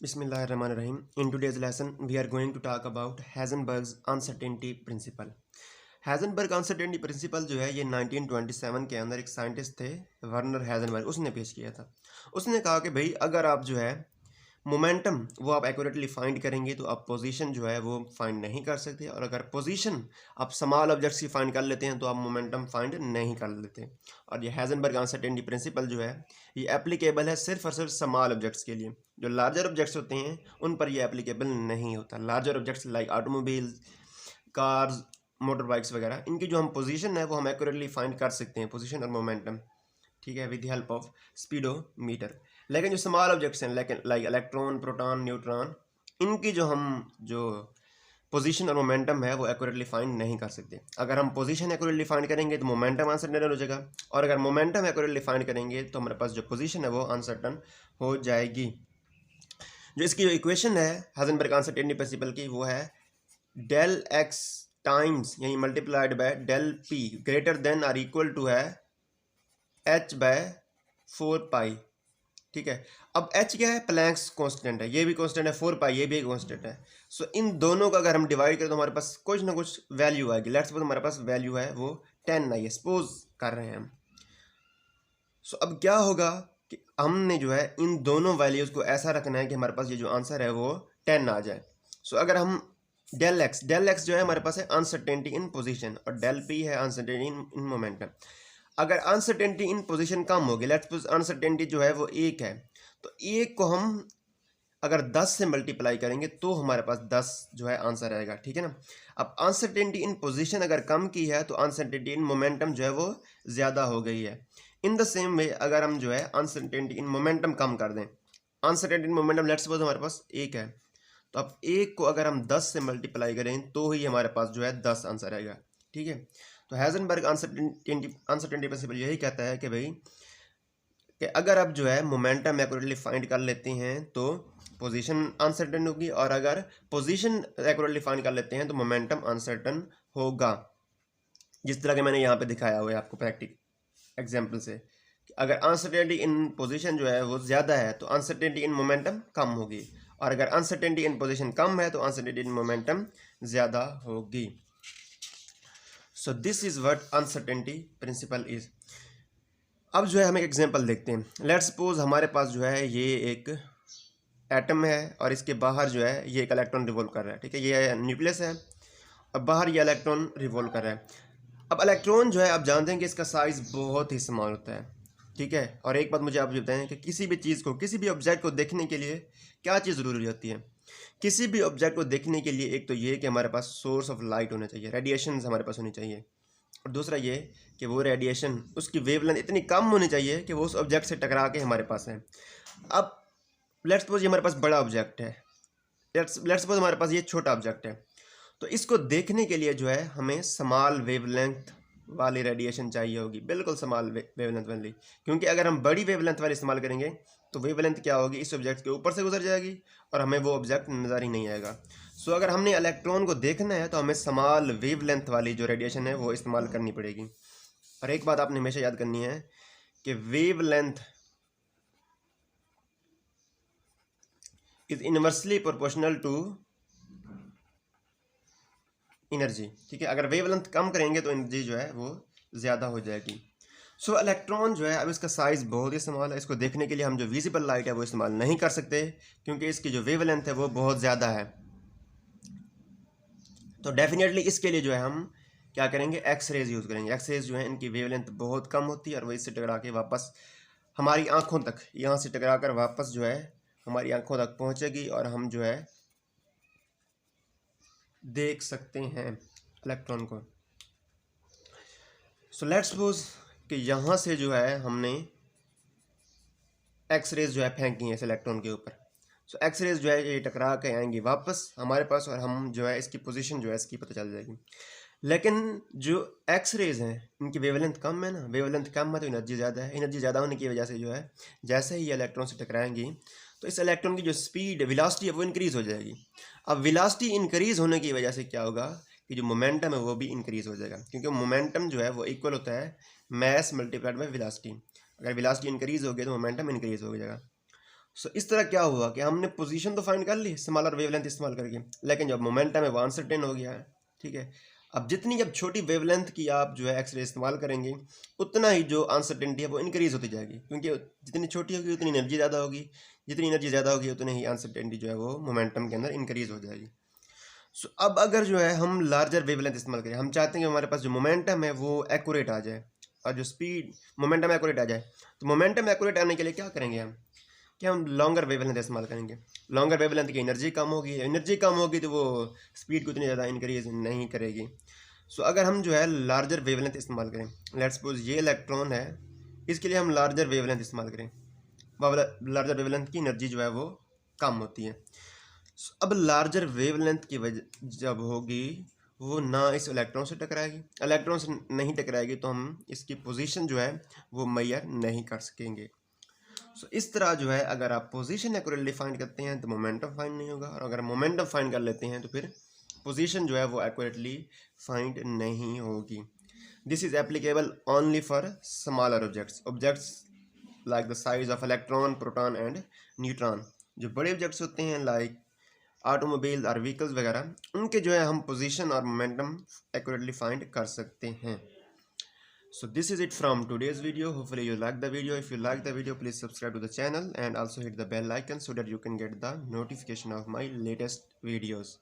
Bismillahirrahmanirrahim. In today's lesson, we are going to talk about Heisenberg's uncertainty principle. Heisenberg uncertainty principle जो है ये 1927 के अंदर एक साइंटिस्ट थे वर्नर हेजनबर्ग, उसने पेश किया था। उसने कहा कि भाई अगर आप जो है मोमेंटम वो आप एक्यूरेटली फाइंड करेंगे तो आप पोजीशन जो है वो फाइंड नहीं कर सकते, और अगर पोजीशन आप स्मॉल ऑब्जेक्ट्स की फाइंड कर लेते हैं तो आप मोमेंटम फाइंड नहीं कर लेते। और ये हेजनबर्ग अनसर्टेनिटी प्रिंसिपल जो है ये एप्लीकेबल है सिर्फ और सिर्फ स्मॉल ऑब्जेक्ट्स के लिए। जो लार्जर ऑब्जेक्ट्स होते हैं उन पर ये एप्लीकेबल नहीं होता। Larger objects like automobiles, cars, motor bikes वगैरह, इनकी जो हम पोजीशन है वो हम एक्यूरेटली फाइंड कर सकते हैं, पोजीशन और मोमेंटम, ठीक है, विद हेल्प ऑफ स्पीडोमीटर। लेकिन जो स्मॉल ऑब्जेक्ट्स हैं लेकिन लाइक इलेक्ट्रॉन, प्रोटॉन, न्यूट्रॉन, इनकी जो पोजीशन और मोमेंटम है वो एक्यूरेटली फाइंड नहीं कर सकते। अगर हम पोजीशन एक्यूरेटली फाइंड करेंगे तो मोमेंटम अनसर्टेन हो जाएगा, और अगर मोमेंटम एक्यूरेटली फाइंड करेंगे तो हमारे पास जो पोजीशन है वो अनसर्टन हो जाएगी। जो इसकी जो इक्वेशन है हाइजेनबर्ग अनसर्टेनिटी प्रिंसिपल की वो है डेल एक्स टाइम्स यानी multiplied by del p greater than और इक्वल टू है एच बाय 4 पाई। ठीक है, अब एच क्या है? प्लैंक्स कांस्टेंट है, ये भी कांस्टेंट है, 4 पाई ये भी एक कांस्टेंट है। सो इन दोनों का अगर हम डिवाइड करें तो हमारे पास कुछ ना कुछ वैल्यू आएगी। लेट्स सपोज हमारे पास वैल्यू है वो 10 आई है, सपोज कर रहे हैं हम। सो अब क्या होगा कि हमने जो है इन दोनों वैल्यूज़ को ऐसा रखना है कि हमारे पास ये जो आंसर है वो 10 आ जाए। सो अगर हम डेल एक्स जो है हमारे पास है अनसर्टेनिटी इन पोजीशन, और डेल पी है अनसर्टेनिटी इन मोमेंटम। अगर अनसर्टेनिटी इन पोजीशन कम होगी, लेट्स सपोज अनसर्टेनिटी जो है वो 1 है, तो 1 को हम अगर 10 से मल्टीप्लाई करेंगे तो हमारे पास 10 जो है आंसर आएगा, ठीक है ना। अब अनसर्टेनिटी इन पोजीशन अगर कम की है तो अनसर्टेनिटी इन मोमेंटम जो है वो ज़्यादा हो गई है। इन द सेम वे अगर हम जो है अनसर्टेनिटी इन मोमेंटम कम कर दें, uncertainty in momentum let's suppose हमारे पास 1 है, तो अब 1 को अगर हम 10 से मल्टीप्लाई करें तो ही हमारे पास जो है 10 आंसर आएगा, ठीक है। तो हेजनबर्ग अनसर्टेनिटी प्रिंसिपल यही कहता है कि भाई कि अगर आप जो है मोमेंटम एक्यूरेटली फाइंड कर लेते हैं तो पोजीशन अनसर्टेन होगी, और अगर पोजीशन एक्यूरेटली फाइंड कर लेते हैं तो मोमेंटम अनसर्टेन होगा। जिस तरह के मैंने यहाँ पे दिखाया हुआ है आपको प्रैक्टिकल एग्जांपल से, कि अगर अनसर्टेनिटी इन पोजीशन जो है वो ज़्यादा है तो अनसर्टेनिटी इन मोमेंटम कम होगी, और अगर अनसर्टेनिटी इन पोजीशन कम है तो अनसर्टेनिटी इन मोमेंटम ज़्यादा होगी। So this is what uncertainty principle is. अब जो है हम एक एग्जांपल देखते हैं। लेट्स सपोज हमारे पास जो है ये एक एटम है और इसके बाहर जो है ये एक इलेक्ट्रॉन रिवॉल्व कर रहा है, ठीक है, ये न्यूक्लियस है और बाहर ये इलेक्ट्रॉन रिवॉल्व कर रहा है। अब इलेक्ट्रॉन जो है आप जानते हैं कि इसका साइज़ बहुत ही स्मॉल होता है, ठीक है। और एक बात मुझे आप बताएं कि किसी भी चीज़ को, किसी भी ऑब्जेक्ट को देखने के लिए क्या चीज़ ज़रूरी होती है? किसी भी ऑब्जेक्ट को देखने के लिए एक तो ये कि हमारे पास सोर्स ऑफ लाइट होना चाहिए, रेडिएशन हमारे पास होनी चाहिए, और दूसरा ये कि वो रेडिएशन उसकी वेवलेंथ इतनी कम होनी चाहिए कि वो उस ऑब्जेक्ट से टकरा के हमारे पास है। अब लेट्स सपोज ये हमारे पास बड़ा ऑब्जेक्ट है, लेट्स सपोज हमारे पास ये छोटा ऑब्जेक्ट है, तो इसको देखने के लिए जो है हमें स्मॉल वेवलेंथ वाली रेडिएशन चाहिए होगी, बिल्कुल स्मॉल वेवलेंथ वाली, क्योंकि अगर हम बड़ी वेवलेंथ वाली इस्तेमाल करेंगे तो वेवलेंथ क्या होगी, इस ऑब्जेक्ट के ऊपर से गुजर जाएगी और हमें वो ऑब्जेक्ट नज़र ही नहीं आएगा। सो अगर हमने इलेक्ट्रॉन को देखना है तो हमें स्मॉल वेवलेंथ वाली जो रेडिएशन है वो इस्तेमाल करनी पड़ेगी। और एक बात आपने हमेशा याद करनी है कि wavelength is inversely proportional to energy, ठीक है। अगर वेवलेंथ कम करेंगे तो एनर्जी जो है वो ज़्यादा हो जाएगी। सो इलेक्ट्रॉन जो है अब इसका साइज़ बहुत ही स्मॉल है, इसको देखने के लिए हम जो विजिबल लाइट है वो इस्तेमाल नहीं कर सकते क्योंकि इसकी जो वेवलेंथ है वो बहुत ज़्यादा है। तो डेफिनेटली इसके लिए जो है हम क्या करेंगे, एक्स रेज यूज़ करेंगे। एक्स रेज जो है इनकी वेवलेंथ बहुत कम होती है और वही से टकरा के वापस हमारी आँखों तक, यहाँ से टकरा कर वापस जो है हमारी आँखों तक पहुँचेगी और हम जो है देख सकते हैं इलेक्ट्रॉन को। सो लेट्स सपोज कि यहाँ से जो है हमने एक्स रेज जो है फेंकी है इस इलेक्ट्रॉन के ऊपर। सो एक्स रेज जो है ये टकरा के आएंगी वापस हमारे पास और हम जो है इसकी पोजीशन जो है इसकी पता चल जाएगी। लेकिन जो एक्स रेज हैं इनकी वेवलेंथ कम है ना, वेवलेंथ कम है तो एनर्जी ज़्यादा है, एनर्जी ज़्यादा होने की वजह से जो है जैसे ही ये इलेक्ट्रॉन से टकराएंगी तो इस इलेक्ट्रॉन की जो स्पीड वेलोसिटी है वो इंक्रीज़ हो जाएगी। अब वेलोसिटी इंक्रीज़ होने की वजह से क्या होगा कि जो मोमेंटम है वो भी इंक्रीज़ हो जाएगा, क्योंकि मोमेंटम जो है वो इक्वल होता है मैस मल्टीप्लाइड बाय वेलोसिटी। अगर वेलोसिटी इंक्रीज़ होगी तो मोमेंटम इंक्रीज़ हो जाएगा। सो इस तरह क्या हुआ कि हमने पोजीशन तो फाइंड कर ली स्मॉलर वेवलेंथ इस्तेमाल करके, लेकिन जब मोमेंटम है वो अनसर्टेन हो गया है। ठीक है, अब जितनी जब छोटी वेवलेंथ की आप जो है एक्सरे इस्तेमाल करेंगे उतना ही जो अनसर्टेनिटी है वो इंक्रीज होती जाएगी, क्योंकि जितनी छोटी होगी उतनी एनर्जी ज़्यादा होगी, जितनी एनर्जी ज़्यादा होगी उतनी ही अनसर्टेनिटी जो है वो मोमेंटम के अंदर इंक्रीज हो जाएगी। सो अब अगर जो है हम लार्जर वेवलेंथ इस्तेमाल करें, हम चाहते हैं कि हमारे पास जो मोमेंटम है वो एक्यूरेट आ जाए और जो स्पीड मोमेंटम एक्यूरेट आ जाए, तो मोमेंटम एक्यूरेट आने के लिए क्या करेंगे हम कि हम लॉन्गर वेवलेंथ इस्तेमाल करेंगे। लॉन्गर वेवलेंथ की एनर्जी कम होगी तो वो स्पीड को इतनी ज़्यादा इंक्रीज नहीं करेगी। सो अगर हम जो है लार्जर वेवलेंथ इस्तेमाल करें, लेट्स सपोज ये इलेक्ट्रॉन है, इसके लिए हम लार्जर वेवलेंथ इस्तेमाल करें, लार्जर वेवलेंथ की एनर्जी जो है वो कम होती है। अब लार्जर वेवलेंथ की वजह जब होगी वो ना इस इलेक्ट्रॉन से टकराएगी, इलेक्ट्रॉन से नहीं टकराएगी तो हम इसकी पोजीशन जो है वो मेजर नहीं कर सकेंगे। सो इस तरह जो है अगर आप पोजीशन एक्यूरेटली फाइंड करते हैं तो मोमेंटम फाइंड नहीं होगा, और अगर मोमेंटम फाइंड कर लेते हैं तो फिर पोजीशन जो है वो एक्यूरेटली फाइंड नहीं होगी। This is applicable only for smaller objects like the size of electron, proton and neutron. जो बड़े ऑब्जेक्ट्स होते हैं लाइक ऑटोमोबाइल और व्हीकल्स वगैरह, उनके जो है हम पोजीशन और मोमेंटम एक्यूरेटली फाइंड कर सकते हैं। So this is it from today's video. Hopefully you like the video. If you like the video, please subscribe to the channel and also hit the bell icon so that you can get the notification of my latest videos.